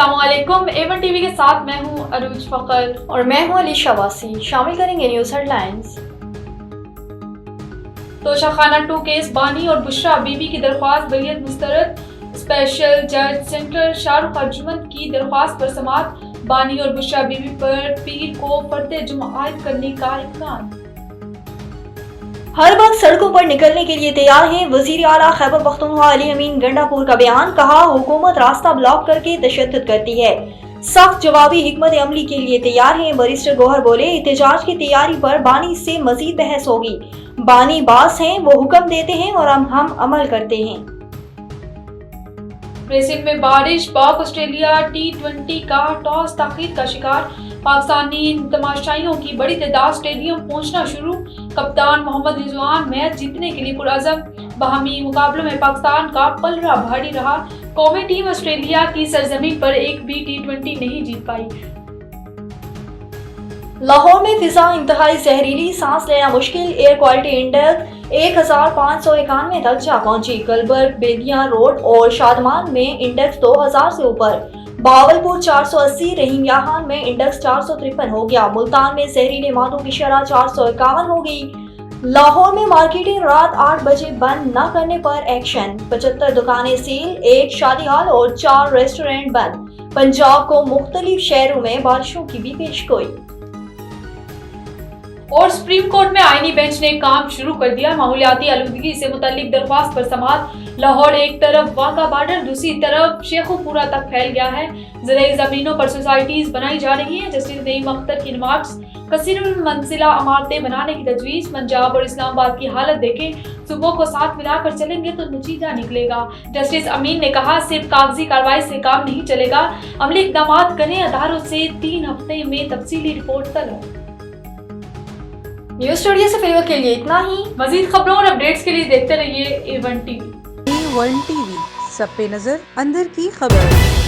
السلام علیکم، even T V کے ساتھ میں ہوں عروج فخر اور میں ہوں علی شواسی۔ شامل کریں گے نیوز ہیڈ لائنز۔ توشہ خانہ 2 کیس بانی اور بشرا بی بی کی درخواست بریت مسترد۔ اسپیشل جج سینٹر شاہ رخ ارجمند کی درخواست پر سماعت۔ بانی اور بشرا بی بی پر پیر کو فرد جمعہ عائد کرنے کا امکان۔ ہر وقت سڑکوں پر نکلنے کے لیے تیار ہیں، وزیر اعلیٰ خیبر پختونخوا علی امین گنڈا پور کا بیان۔ کہا حکومت راستہ بلاک کر کے تشدد کرتی ہے، سخت جوابی حکمت عملی کے لیے تیار ہیں۔ بیرسٹر گوہر بولے احتجاج کی تیاری پر بانی سے مزید بحث ہوگی۔ بانی باس ہیں، وہ حکم دیتے ہیں اور ہم عمل کرتے ہیں۔ ریسنگ میں بارش، پاک آسٹریلیا T20 کا ٹاس تاخیر کا شکار۔ پاکستانی تماشائیوں کی بڑی تعداد اسٹیڈیم پہنچنا شروع۔ کپتان محمد رضوان میچ جیتنے کے لیے پرعزم۔ باہمی مقابلوں میں پاکستان کا پلڑا بھاری رہا۔ قومی ٹیم آسٹریلیا کی سرزمین پر ایک بھی T20 نہیں جیت پائی۔ لاہور میں فضا انتہائی زہریلی، سانس لینا مشکل، ایئر کوالٹی انڈیکس 1591 تک جا پہنچی۔ گلبرگ بیدیاں روڈ اور شادمان میں انڈیکس 2000 سے اوپر۔ بہاولپور 480، رحیم یاحان میں انڈیکس 453 ہو گیا۔ ملتان میں زہریلے مادوں کی شرح 451 ہو گئی۔ لاہور میں مارکیٹیں رات 8 بجے بند نہ کرنے پر ایکشن۔ 75 دکانیں سیل، 1 شادی ہال اور 4 ریسٹورنٹ بند۔ پنجاب کو مختلف شہروں میں بارشوں کی بھی پیشگوئی۔ اور سپریم کورٹ میں آئینی بینچ نے کام شروع کر دیا۔ ماحولیاتی آلودگی سے متعلق درخواست پر سماعت۔ لاہور ایک طرف واقع بارڈر، دوسری طرف شیخو پورہ تک پھیل گیا ہے۔ زرعی زمینوں پر سوسائٹیز بنائی جا رہی ہیں۔ جسٹس نعیم اختر کی ریمارکس۔ کثیر المنزلہ عمارتیں بنانے کی تجویز۔ پنجاب اور اسلام آباد کی حالت دیکھیں، صوبوں کو ساتھ ملا کر چلیں گے تو نتیجہ نکلے گا۔ جسٹس امین نے کہا صرف کاغذی کارروائی سے کام نہیں چلے گا، عملی اقدامات کریں۔ اداروں سے 3 ہفتے میں تفصیلی رپورٹ طلب۔ نیوز اسٹوڈیو سے فی الوقت کے لیے اتنا ہی۔ مزید خبروں اور اپڈیٹس کے لیے دیکھتے رہیے A1 TV۔ A1 TV، سب پہ نظر، اندر کی خبر۔